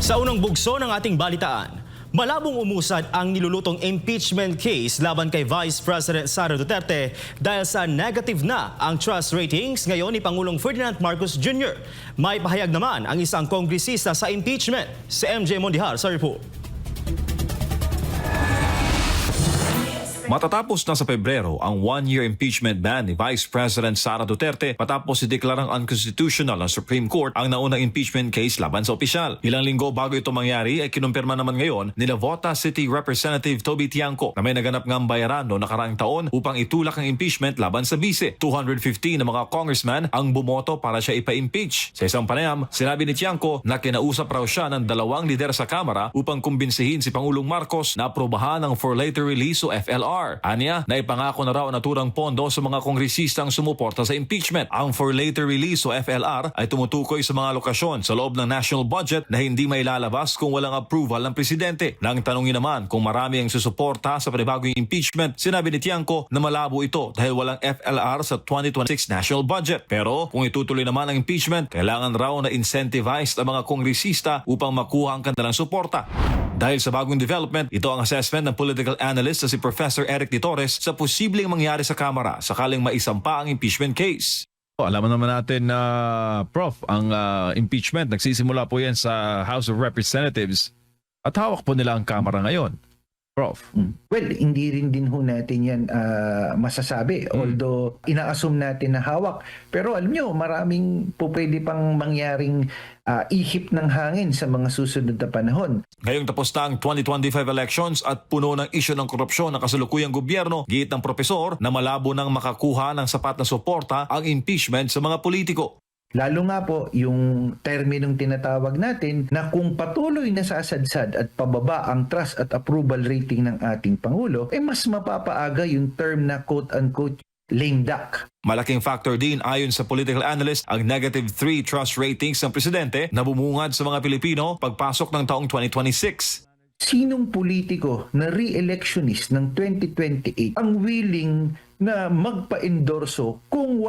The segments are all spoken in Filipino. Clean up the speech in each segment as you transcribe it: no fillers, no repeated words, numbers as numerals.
Sa unang bugso ng ating balitaan, malabong umusad ang nilulutong impeachment case laban kay Vice President Sara Duterte dahil sa negative na ang trust ratings ngayon ni Pangulong Ferdinand Marcos Jr. May pahayag naman ang isang kongresista sa impeachment, si MJ Mondihar sa report. Matatapos na sa Pebrero ang one-year impeachment ban ni Vice President Sara Duterte matapos ideklarang unconstitutional ng Supreme Court ang naunang impeachment case laban sa opisyal. Ilang linggo bago ito mangyari ay kinumpirma naman ngayon ni Navota City Representative Toby Tiangco na may naganap ngang bayaran noong nakaraang taon upang itulak ang impeachment laban sa bise. 215 na mga congressman ang bumoto para siya ipa-impeach. Sa isang panayam, sinabi ni Tiangco na kinausap raw siya ng dalawang lider sa Kamara upang kumbinsihin si Pangulong Marcos na aprobahan ang for later release o FLR. Aniya, naipangako na raw naturang pondo sa mga kongresistang sumuporta sa impeachment. Ang for later release o FLR ay tumutukoy sa mga lokasyon sa loob ng national budget na hindi may lalabas kung walang approval ng presidente. Nang tanungin naman kung marami ang susuporta sa panibagong impeachment, sinabi ni Tiangco na malabo ito dahil walang FLR sa 2026 national budget. Pero kung itutuloy naman ang impeachment, kailangan raw na incentivized ang mga kongresista upang makuha ang kanilang suporta. Dahil sa bagong development, ito ang assessment ng political analyst na si Professor Eric D. Torres sa posibleng mangyari sa Kamara sakaling maisampa ang impeachment case. Alam naman natin na, Prof, ang impeachment, nagsisimula po yan sa House of Representatives at hawak po nila ang Kamara ngayon. Prof. Well, hindi rin din ho natin yan masasabi. Although, ina-assume natin na hawak. Pero alam nyo, maraming po pwede pang mangyaring ihip ng hangin sa mga susunod na panahon. Ngayong tapos na ang 2025 elections at puno ng isyu ng korupsyon ng kasalukuyang gobyerno, giit ng propesor na malabo nang makakuha ng sapat na suporta ang impeachment sa mga politiko. Lalo nga po yung terminong tinatawag natin na kung patuloy na sasadsad at pababa ang trust at approval rating ng ating Pangulo, mas mapapaaga yung term na quote-unquote lame duck. Malaking factor din ayon sa political analyst ang -3 trust ratings ng presidente na bumungad sa mga Pilipino pagpasok ng taong 2026. Sinong politiko na re-electionist ng 2028 ang willing na magpa-endorso kung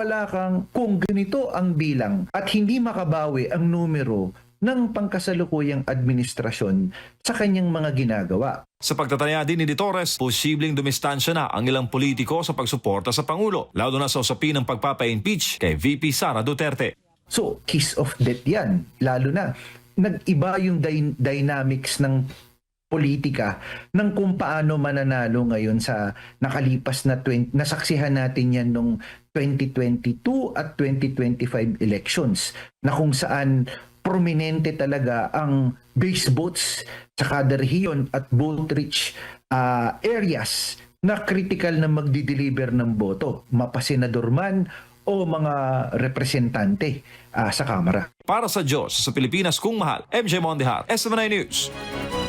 kung ganito ang bilang at hindi makabawi ang numero ng pangkasalukuyang administrasyon sa kanyang mga ginagawa? Sa pagtataya din ni Torres, posibleng dumistansya na ang ilang politiko sa pagsuporta sa Pangulo, lalo na sa usapin ng pagpapa-impeach kay VP Sara Duterte. So, kiss of death yan. Lalo na, nag-iba yung dynamics ng politika ng kung paano mananalo ngayon sa nakalipas na nasaksihan natin yan nung 2022 at 2025 elections na kung saan prominente talaga ang base votes sa kada rehiyon at vote-rich areas na critical na magdi-deliver ng boto, mapasenador man o mga representante sa Kamara. Para sa Diyos, sa Pilipinas kung mahal, MJ Mondihar, SMNI News.